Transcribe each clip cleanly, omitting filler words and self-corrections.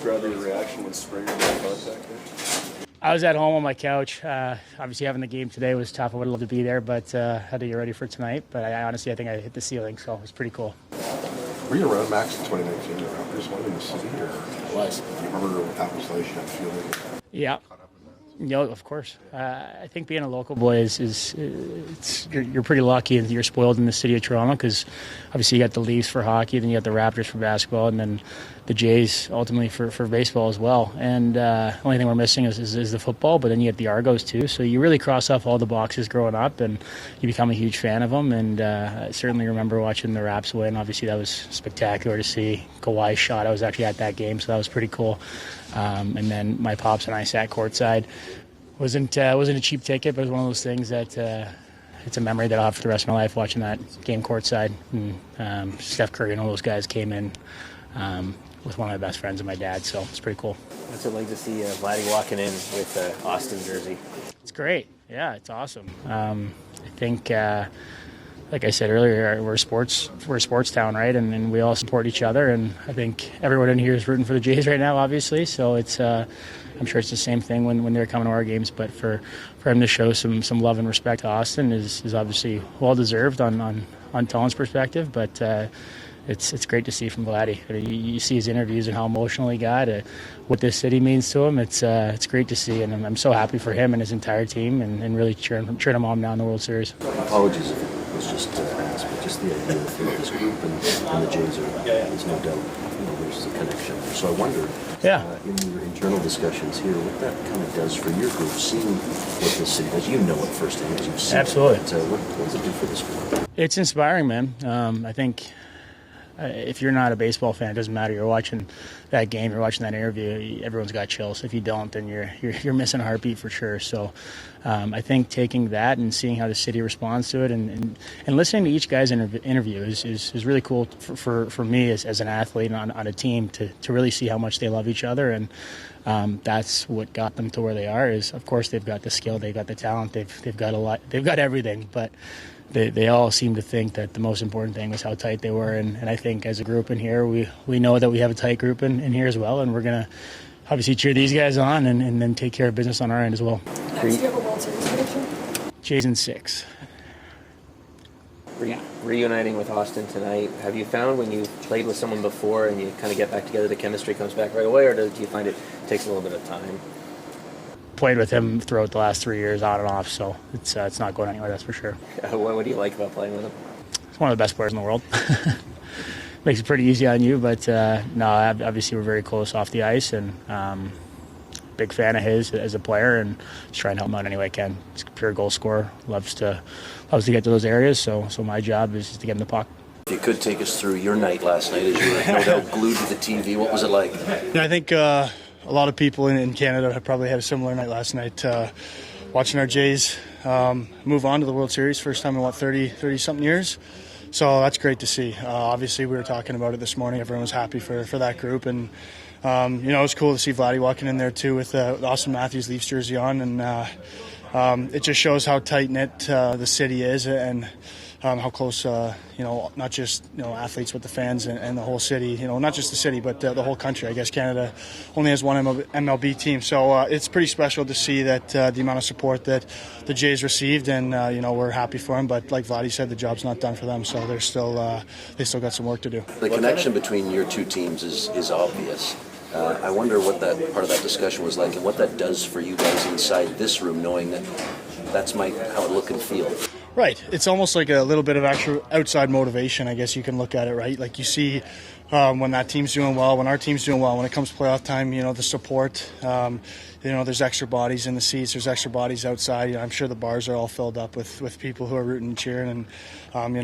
describe your reaction when Springer made contact there? I was at home on my couch. Obviously, having the game today was tough. I would have loved to be there, but had to get ready for tonight. But I think I hit the ceiling, so it was pretty cool. Were you around Max in 2019? The Raptors won in the city, or was? Do you remember what that was like? You had feeling? Yeah. Yeah, of course. I think being a local boy you're pretty lucky and you're spoiled in the city of Toronto because obviously you got the Leafs for hockey, then you got the Raptors for basketball, and then the Jays ultimately for baseball as well. And the only thing we're missing is the football, but then you get the Argos too. So you really cross off all the boxes growing up, and you become a huge fan of them. And I certainly remember watching the Raps win. Obviously that was spectacular to see. Kawhi's shot. I was actually at that game, so that was pretty cool. And then my pops and I sat courtside. Wasn't a cheap ticket, but it was one of those things that it's a memory that I'll have for the rest of my life, watching that game courtside. And Steph Curry and all those guys came in with one of my best friends and my dad, so it's pretty cool. What's it like to see Vladdy walking in with Austin jersey? It's great. Yeah, it's awesome. I think, like I said earlier, we're a sports town, right? And we all support each other. And I think everyone in here is rooting for the Jays right now, obviously. So it's I'm sure it's the same thing when they're coming to our games. But for him to show some love and respect to Austin is obviously well deserved on Tone's perspective. But it's great to see from Vladdy. You see his interviews and how emotional he got, what this city means to him. It's great to see, and I'm so happy for him and his entire team, and really cheering him on now in the World Series. Apologies if it was just asked, but just the idea of this group and the Jays there's no doubt there's a connection. So I wonder, in your internal discussions here, what that kind of does for your group, seeing what this city does. You know it firsthand because you've seen Absolutely. it. What does it do for this group? It's inspiring, man. I think if you're not a baseball fan, it doesn't matter. You're watching that game, you're watching that interview, everyone's got chills. If you don't, then you're missing a heartbeat for sure. So I think taking that and seeing how the city responds to it and listening to each guy's interview is really cool for me as an athlete on a team to really see how much they love each other. And that's what got them to where they are. Is of course they've got the skill, they've got the talent, they've got a lot, they've got everything, but they all seem to think that the most important thing was how tight they were. And I think as a group in here, we know that we have a tight group in here as well, and we're going to obviously cheer these guys on and then take care of business on our end as well. Next, do you have a World Series prediction? Jays in 6. Reuniting with Austin tonight, have you found when you played with someone before and you kind of get back together, the chemistry comes back right away, or do you find it takes a little bit of time? Played with him throughout the last 3 years, on and off, so it's not going anywhere, that's for sure. What do you like about playing with him? He's one of the best players in the world. Makes it pretty easy on you, but no, obviously we're very close off the ice, and big fan of his as a player, and just try and help him out any way I can. He's a pure goal scorer, loves to get to those areas, so my job is to get him the puck. If you could take us through your night last night as you were no doubt glued to the TV, what was it like? Yeah, I think a lot of people in Canada have probably had a similar night last night, watching our Jays move on to the World Series, first time in 30-something years. So that's great to see. Obviously, we were talking about it this morning. Everyone was happy for that group, and it was cool to see Vladdy walking in there too with Austin Matthews Leafs jersey on, and it just shows how tight knit the city is, and how close, not just athletes, but the fans and the whole city. Not just the city, but the whole country. I guess Canada only has one MLB team, so it's pretty special to see that the amount of support that the Jays received, and we're happy for them. But like Vladdy said, the job's not done for them, so they still got some work to do. The connection between your two teams is obvious. I wonder what that part of that discussion was like, and what that does for you guys inside this room, knowing that that's how it look and feel. Right. It's almost like a little bit of actual outside motivation, I guess you can look at it, right? Like you see when that team's doing well, when our team's doing well, when it comes to playoff time, the support, there's extra bodies in the seats, there's extra bodies outside. I'm sure the bars are all filled up with people who are rooting and cheering. And,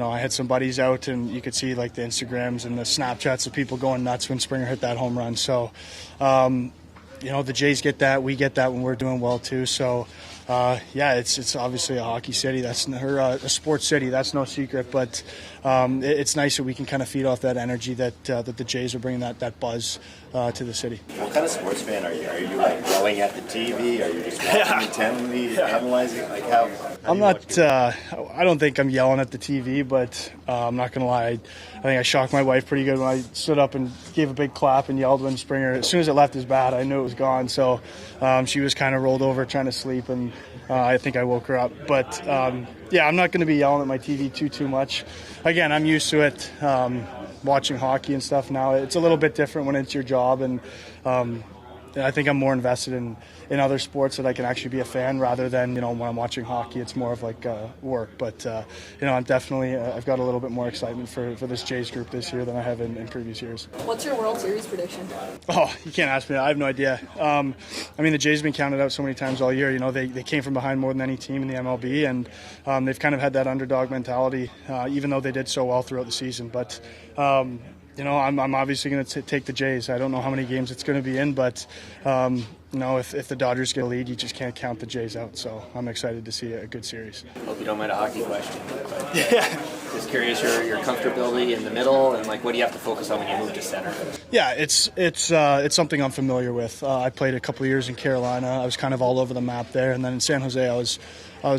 I had some buddies out, and you could see like the Instagrams and the Snapchats of people going nuts when Springer hit that home run. So, the Jays get that. We get that when we're doing well too. So yeah, it's obviously a hockey city. A sports city. That's no secret. But it's nice that we can kind of feed off that energy that the Jays are bringing that buzz to the city. What kind of sports fan are you? Are you like yelling at the TV? Are you just watching intently, analyzing? Like how I'm not. I don't think I'm yelling at the TV, but I'm not gonna lie. I think I shocked my wife pretty good when I stood up and gave a big clap and yelled when Springer. As soon as it left his bat, I knew it was gone. So she was kind of rolled over trying to sleep, and I think I woke her up. But yeah, I'm not going to be yelling at my TV too much. Again, I'm used to it. Watching hockey and stuff now, it's a little bit different when it's your job, and I think I'm more invested in other sports that I can actually be a fan rather than, when I'm watching hockey, it's more of like work. But, I'm definitely, I've got a little bit more excitement for this Jays group this year than I have in previous years. What's your World Series prediction? Oh, you can't ask me that. I have no idea. The Jays have been counted out so many times all year. They came from behind more than any team in the MLB, and they've kind of had that underdog mentality, even though they did so well throughout the season. But, I'm obviously going to take the Jays. I don't know how many games it's going to be in, but if the Dodgers get a lead, you just can't count the Jays out. So I'm excited to see a good series. Hope you don't mind a hockey question. But just curious your comfortability in the middle, and like what do you have to focus on when you move to center? Yeah, it's something I'm familiar with. I played a couple of years in Carolina. I was kind of all over the map there, and then in San Jose, I was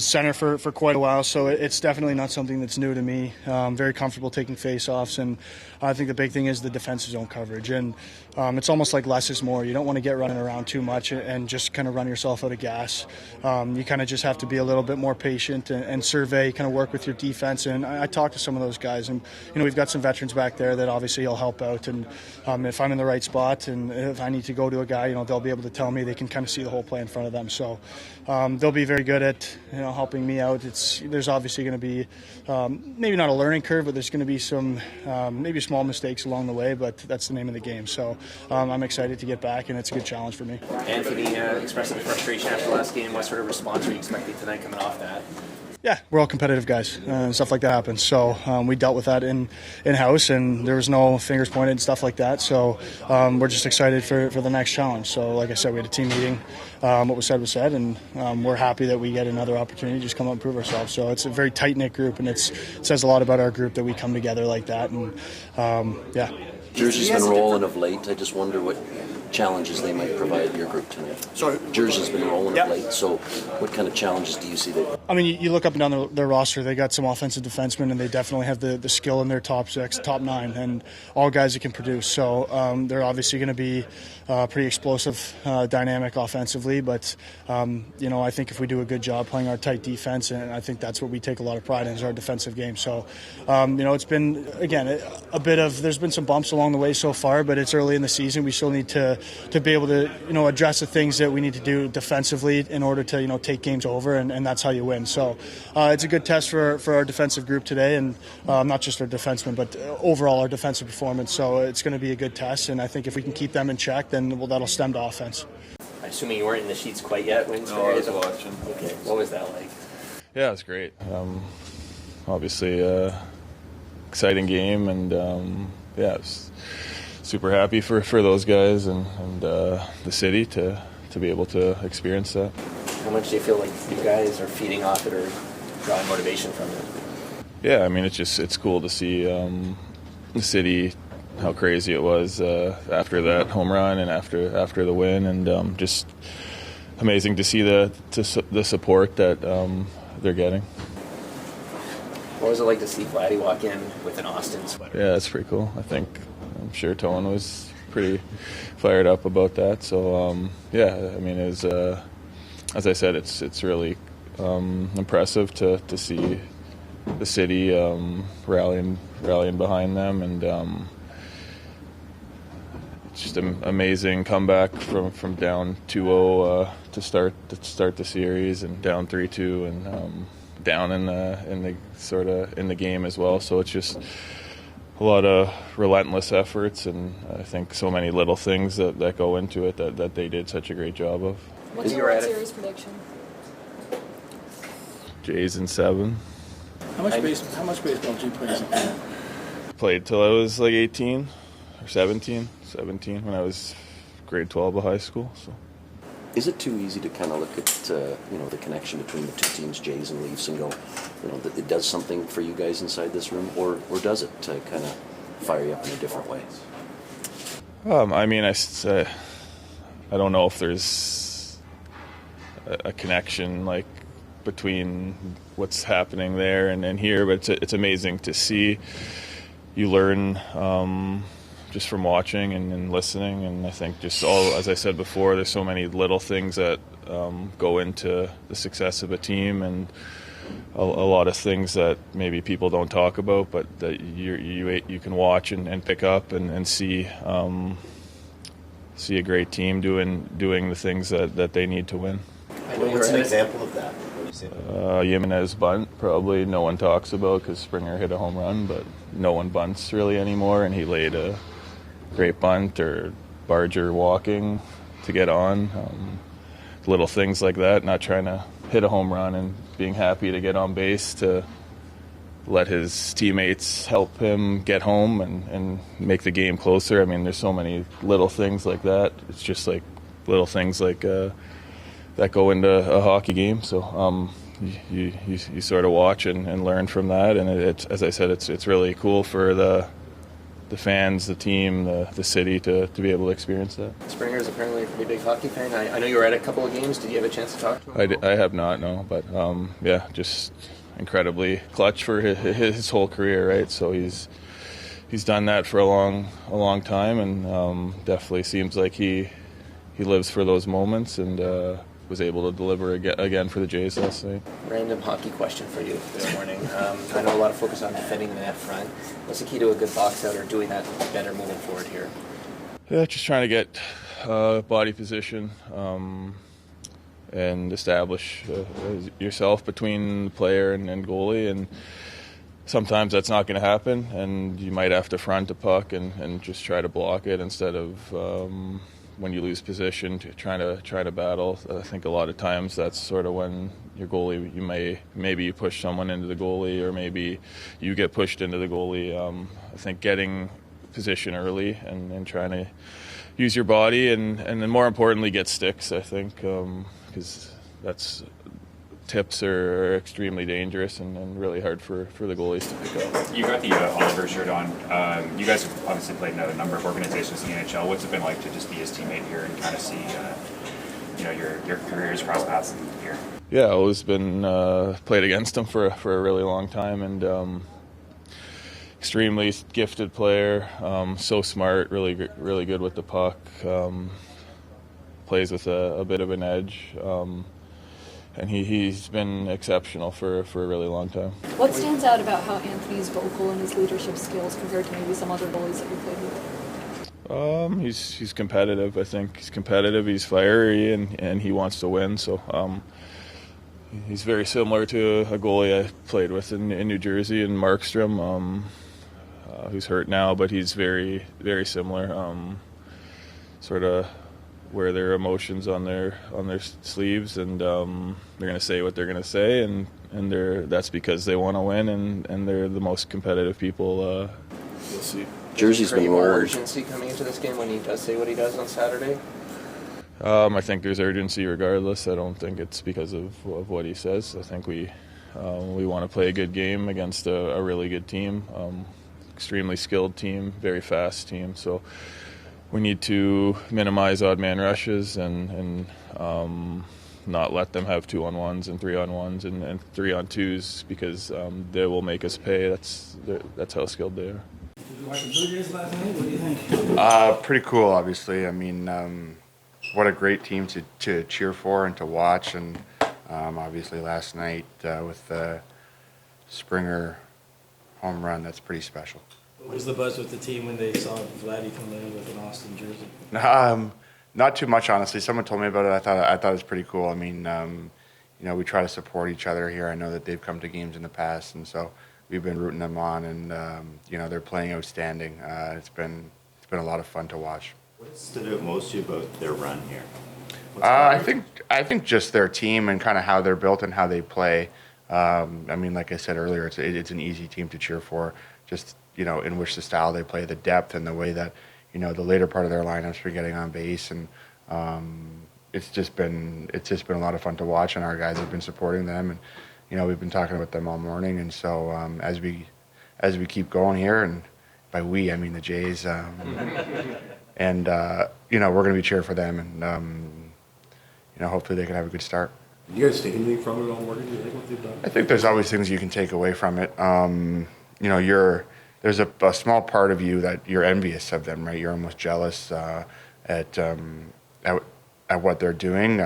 center for quite a while, so it's definitely not something that's new to me. I'm very comfortable taking face-offs, and I think the big thing is the defensive zone coverage. And it's almost like less is more. You don't want to get running around too much and just kind of run yourself out of gas. You kind of just have to be a little bit more patient and survey, kind of work with your defense. And I talked to some of those guys, and we've got some veterans back there that obviously will help out. And if I'm in the right spot and if I need to go to a guy, they'll be able to tell me. They can kind of see the whole play in front of them. So they'll be very good at helping me out. There's obviously going to be maybe not a learning curve, but there's going to be some maybe small mistakes along the way, but that's the name of the game. So I'm excited to get back, and it's a good challenge for me. Anthony expressing frustration after the last game. What sort of response are you expecting tonight coming off that? Yeah, we're all competitive guys, and stuff like that happens. So we dealt with that in-house, and there was no fingers pointed and stuff like that. So we're just excited for the next challenge. So like I said, we had a team meeting. What was said, and we're happy that we get another opportunity to just come out and prove ourselves. So it's a very tight-knit group, and it says a lot about our group that we come together like that. And, yeah. Jersey's been rolling of late. I just wonder what challenges they might provide your group tonight. Sorry? Jersey's been rolling of late, so what kind of challenges do you see there? You look up and down their roster, they got some offensive defensemen, and they definitely have the skill in their top six, top nine, and all guys that can produce. So they're obviously going to be pretty explosive, dynamic offensively, but I think if we do a good job playing our tight defense, and I think that's what we take a lot of pride in is our defensive game. So it's been, again, there's been some bumps along the way so far, but it's early in the season. We still need to be able to address the things that we need to do defensively in order to take games over, and that's how you win. So it's a good test for our defensive group today, and not just our defensemen, but overall our defensive performance. So it's going to be a good test, and I think if we can keep them in check, then that'll stem to offense. I'm assuming you weren't in the sheets quite yet when No, I was watching. Okay, what was that like? Yeah, it was great. Obviously, exciting game, and I was super happy for those guys and the city to be able to experience that. How much do you feel like you guys are feeding off it or drawing motivation from it? Yeah, it's cool to see the city, how crazy it was after that home run and after the win, and just amazing to see the support that they're getting. What was it like to see Vladdy walk in with an Austin sweater? Yeah, that's pretty cool. I'm sure Tone was pretty fired up about that. So it was, as I said, it's really impressive to see the city rallying behind them, and it's just an amazing comeback from down 2-0 to start the series, and down 3-2, and down in the game as well. So it's just a lot of relentless efforts, and I think so many little things that go into it that they did such a great job of. What's your World Series prediction? Jays in 7. How much baseball did you play as a kid? Played till I was like 18 or 17 when I was grade 12 of high school. So. Is it too easy to kind of look at the connection between the two teams, Jays and Leafs, and go, that it does something for you guys inside this room, or does it kind of fire you up in a different way? I mean, I don't know if there's a connection like between what's happening there and here, but it's amazing to see. You learn just from watching and listening, and I think just as I said before, there's so many little things that go into the success of a team, and a lot of things that maybe people don't talk about, but that you can watch and pick up and see a great team doing the things that they need to win. What's an example of that? Jimenez bunt, probably no one talks about because Springer hit a home run, but no one bunts really anymore, and he laid a great bunt, or Barger walking to get on. Little things like that, not trying to hit a home run and being happy to get on base, to let his teammates help him get home and make the game closer. I mean, there's so many little things like that. It's just like little things like that go into a hockey game. So you sort of watch and learn from that. And it's, as I said, it's really cool for the fans, the team, the city to be able to experience that. Springer is apparently a pretty big hockey fan. I know you were at a couple of games. Did you have a chance to talk to him? I have not, no. But, yeah, just incredibly clutch for his whole career, right? So he's done that for a long time, and definitely seems like he lives for those moments, and was able to deliver again for the Jays last night. Random hockey question for you this morning. I know a lot of focus on defending the net front. What's the key to a good box out, or doing that better moving forward here? Yeah, just trying to get body position and establish yourself between the player and goalie. And sometimes that's not going to happen, and you might have to front a puck and just try to block it instead of when you lose position, try to battle. I think a lot of times that's sort of when your goalie, maybe you push someone into the goalie, or maybe you get pushed into the goalie. I think getting position early and trying to use your body, and then more importantly get sticks, I think, because tips are extremely dangerous and really hard for the goalies to pick up. You got the Oliver shirt on. You guys have obviously played in a number of organizations in the NHL. What's it been like to just be his teammate here and kind of see your careers cross paths here? Yeah, I've always been played against him for a really long time, and extremely gifted player, so smart, really good with the puck, plays with a bit of an edge. And he's been exceptional for a really long time. What stands out about how Anthony's vocal and his leadership skills compared to maybe some other goalies that you played with? He's competitive. I think he's competitive. He's fiery, and he wants to win. So he's very similar to a goalie I played with in New Jersey, in Markstrom, who's hurt now, but he's very, very similar. Sort of wear their emotions on their sleeves, and they're going to say what they're going to say, and that's because they want to win, and they're the most competitive people you'll see. Jersey's been more urgency coming into this game when he does say what he does on Saturday. I think there's urgency regardless. I don't think it's because of what he says. I think we want to play a good game against a really good team, extremely skilled team, very fast team. So we need to minimize odd man rushes and not let them have 2-on-1s and 3-on-1s and 3-on-2s, because they will make us pay. That's how skilled they are. Did you watch the Blue Jays last night? What do you think? Pretty cool, obviously. I mean, what a great team to cheer for and to watch. And obviously last night with the Springer home run, that's pretty special. What was the buzz with the team when they saw Vladdy come in with an Austin jersey? Not too much, honestly. Someone told me about it. I thought it was pretty cool. I mean, we try to support each other here. I know that they've come to games in the past, and so we've been rooting them on. And they're playing outstanding. It's been a lot of fun to watch. What stood out most to you about their run here? I think just their team and kind of how they're built and how they play. I mean, like I said earlier, it's an easy team to cheer for. Just in which the style they play, the depth, and the way that the later part of their lineups were getting on base, and it's just been a lot of fun to watch, and our guys have been supporting them, and we've been talking about them all morning. And so as we keep going here, and by we I mean the Jays, and we're going to be cheering for them, and hopefully they can have a good start. You guys take anything from it all morning? Do you think what they've done? I think there's always things you can take away from it. There's a small part of you that you're envious of them, right? You're almost jealous at what they're doing.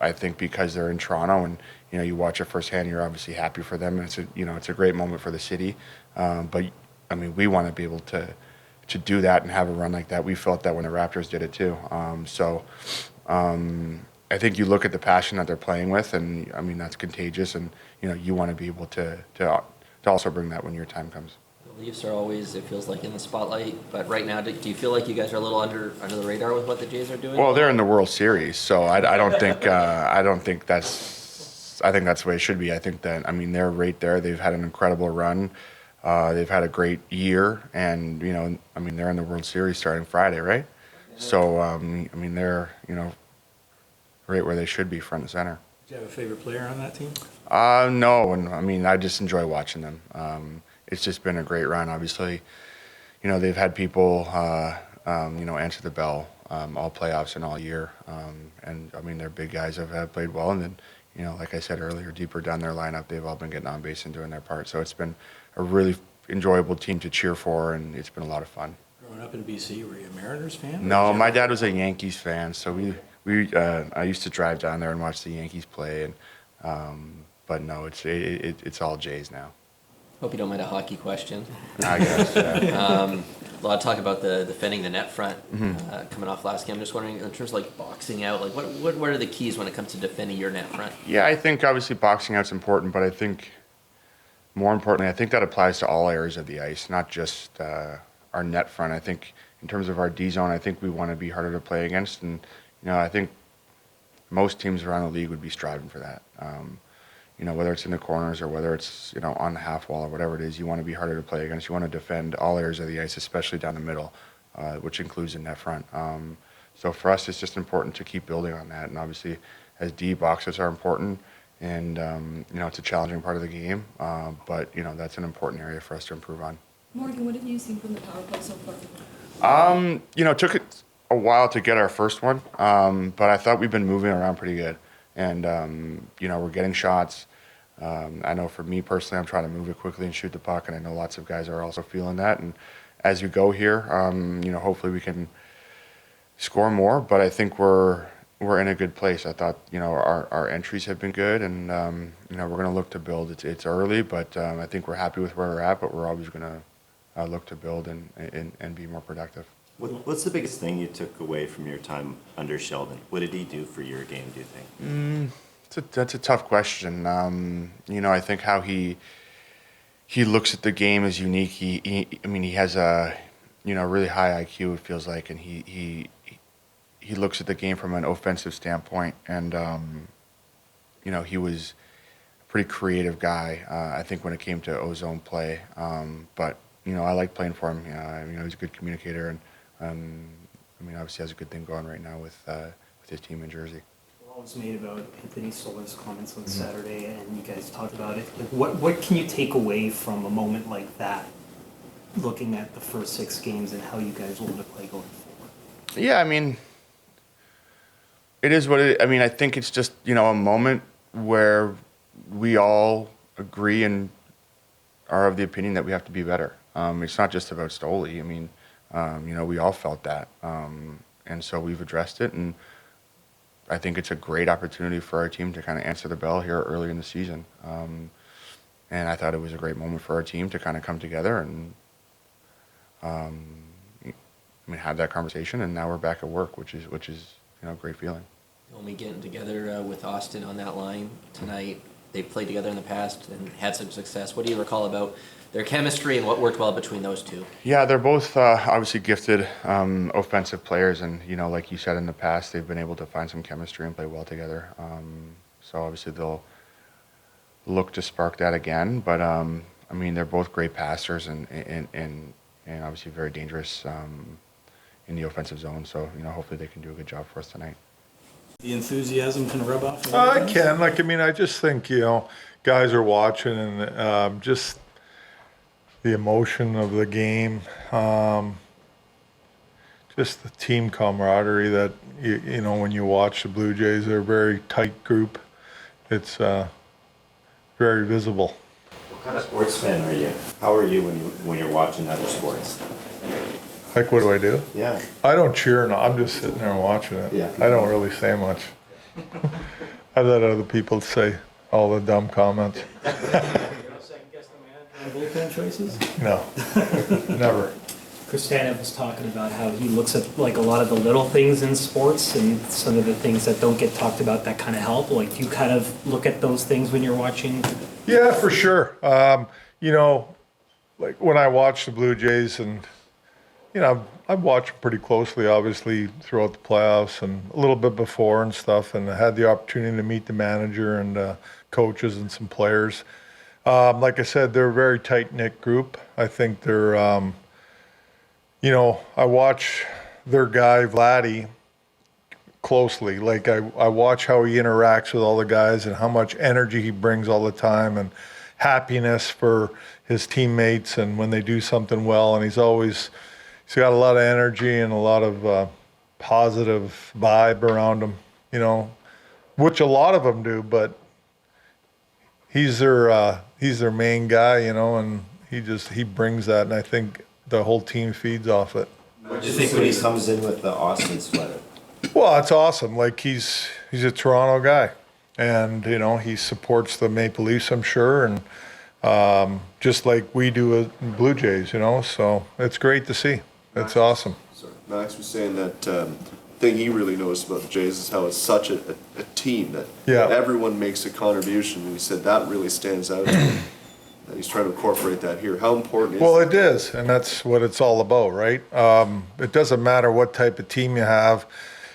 I think because they're in Toronto and you watch it firsthand, you're obviously happy for them, and it's a great moment for the city. But I mean, we want to be able to do that and have a run like that. We felt that when the Raptors did it too. I think you look at the passion that they're playing with, and I mean that's contagious. And you want to be able to also bring that when your time comes. The Leafs are always, it feels like, in the spotlight. But right now, do you feel like you guys are a little under the radar with what the Jays are doing? Well, they're in the World Series, so I don't think that's. I think that's the way it should be. I think that they're right there. They've had an incredible run. They've had a great year, and they're in the World Series starting Friday, right? So they're right where they should be, front and center. Do you have a favorite player on that team? No, and I just enjoy watching them. It's just been a great run. Obviously, they've had people answer the bell all playoffs and all year, and their big guys have played well. And then like I said earlier, deeper down their lineup, they've all been getting on base and doing their part. So it's been a really enjoyable team to cheer for, and it's been a lot of fun. Growing up in BC, were you a Mariners fan? No, my dad was a Yankees fan, so I used to drive down there and watch the Yankees play, and but no, it's all Jays now. Hope you don't mind a hockey question. I guess. Yeah. A lot of talk about the defending the net front coming off last game. I'm just wondering, in terms of like boxing out, like what are the keys when it comes to defending your net front? Yeah, I think obviously boxing out's important, but I think more importantly, I think that applies to all areas of the ice, not just our net front. I think in terms of our D zone, I think we want to be harder to play against, and I think most teams around the league would be striving for that. Whether it's in the corners or whether it's on the half wall or whatever it is, you want to be harder to play against. You want to defend all areas of the ice, especially down the middle, which includes the net front. So for us, it's just important to keep building on that. And obviously, as D, boxes are important, and it's a challenging part of the game. But that's an important area for us to improve on. Morgan, what have you seen from the power play so far? It took it a while to get our first one, but I thought we've been moving around pretty good. And, we're getting shots. I know for me personally, I'm trying to move it quickly and shoot the puck, and I know lots of guys are also feeling that. And as we go here, hopefully we can score more, but I think we're in a good place. I thought, our entries have been good, and, we're going to look to build. It's early, but I think we're happy with where we're at, but we're always going to look to build and be more productive. What's the biggest thing you took away from your time under Sheldon? What did he do for your game, do you think? That's a tough question. I think how he looks at the game is unique. He has a really high IQ, it feels like, and he looks at the game from an offensive standpoint. And he was a pretty creative guy. I think when it came to ozone play, but I like playing for him. He's a good communicator, and obviously has a good thing going right now with his team in Jersey. Was made about Anthony Stolar's comments on Saturday, and you guys talked about it. Like, what can you take away from a moment like that, looking at the first 6 games and how you guys want to play going forward? Yeah, it is what it. I think it's just a moment where we all agree and are of the opinion that we have to be better. It's not just about Stoley. We all felt that, and so we've addressed it, and I think it's a great opportunity for our team to kind of answer the bell here early in the season. And I thought it was a great moment for our team to kind of come together and have that conversation. And now we're back at work, which is a great feeling. Domi getting together with Austin on that line tonight. They've played together in the past and had some success. What do you recall about their chemistry and what worked well between those two? Yeah, they're both obviously gifted offensive players, and like you said in the past, they've been able to find some chemistry and play well together. So obviously they'll look to spark that again. But they're both great passers and obviously very dangerous in the offensive zone. So hopefully they can do a good job for us tonight. The enthusiasm can rub off? I can. I just think, guys are watching and just the emotion of the game, just the team camaraderie that, when you watch the Blue Jays, they're a very tight group. It's very visible. What kind of sports fan are you? How are you when you're watching other sports? Like, what do I do? Yeah. I don't cheer. No, I'm just sitting there watching it. Yeah. I don't really say much. I let other people say all the dumb comments. You don't second guess the manager on bullpen choices? No, never. Chris Tanev was talking about how he looks at a lot of the little things in sports and some of the things that don't get talked about that kind of help. Do you kind of look at those things when you're watching? Yeah, for sure. When I watch the Blue Jays and, I've watched them pretty closely, obviously, throughout the playoffs and a little bit before and stuff, and I had the opportunity to meet the manager and coaches and some players. Like I said, they're a very tight-knit group. I think they're, I watch their guy, Vladdy, closely. I watch how he interacts with all the guys and how much energy he brings all the time and happiness for his teammates and when they do something well. And he's got a lot of energy and a lot of positive vibe around him, which a lot of them do, but he's their main guy, and he brings that, and I think the whole team feeds off it. What do you think when he comes in with the Austin sweater? Well, it's awesome. He's a Toronto guy, and he supports the Maple Leafs, I'm sure, and just like we do with Blue Jays, so it's great to see. It's awesome. Sorry. Max was saying that thing he really noticed about the Jays is how it's such a team that everyone makes a contribution, and he said that really stands out to him. And he's trying to incorporate that here. How important is Well, it is, and that's what it's all about, right? It doesn't matter what type of team you have.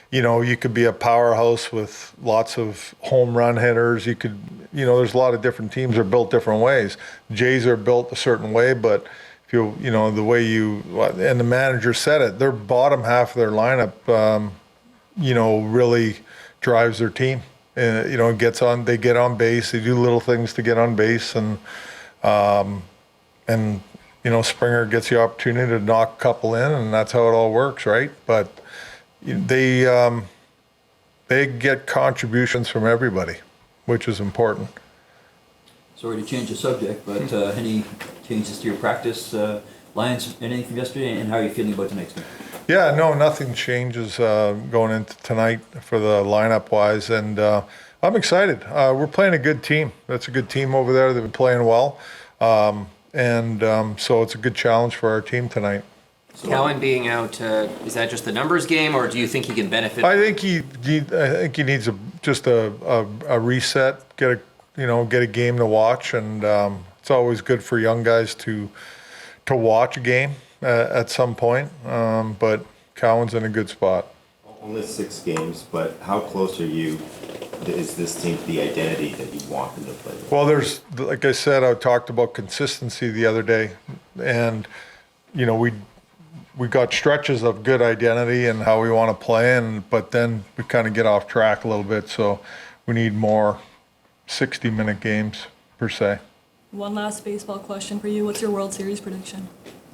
You could be a powerhouse with lots of home run hitters. You could, there's a lot of different teams are built different ways. Jays are built a certain way, but if the way and the manager said it, their bottom half of their lineup, really drives their team. And, they get on base, they do little things to get on base, and Springer gets the opportunity to knock a couple in, and that's how it all works, right? But they get contributions from everybody, which is important. Sorry to change the subject, but any changes to your practice lines, anything from yesterday, and how are you feeling about tonight's game? Yeah, no, nothing changes going into tonight for the lineup-wise, and I'm excited. We're playing a good team. That's a good team over there. They've been playing well, so it's a good challenge for our team tonight. Cowan being out, is that just the numbers game, or do you think he can benefit? I think he needs just a reset, get a game to watch, and it's always good for young guys to watch a game at some point. But Cowan's in a good spot. Only 6 games, but how close is this team to the identity that you want them to play with? Well, like I said, I talked about consistency the other day, and we got stretches of good identity and how we want to play, but then we kind of get off track a little bit, so we need more 60-minute games per se. One last baseball question for you. What's your World Series prediction?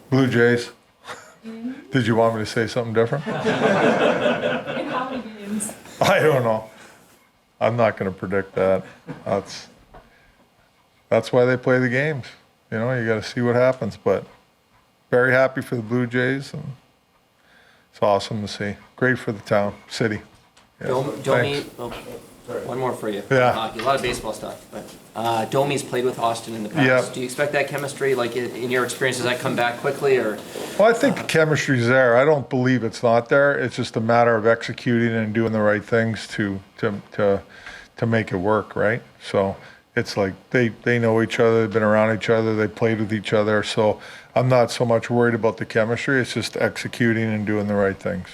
Blue Jays. Did you want me to say something different? In how many games? I don't know. I'm not going to predict that. That's why they play the games. You got to see what happens, but very happy for the Blue Jays, and it's awesome to see. Great for the town, city. Domi, one more for you. Yeah. Hockey, a lot of baseball stuff, but Domi's played with Austin in the past. Yeah. Do you expect that chemistry, in your experience, does that come back quickly, or? Well, I think the chemistry's there. I don't believe it's not there. It's just a matter of executing and doing the right things to make it work, right? So it's like they know each other, they've been around each other, they played with each other. So I'm not so much worried about the chemistry. It's just executing and doing the right things.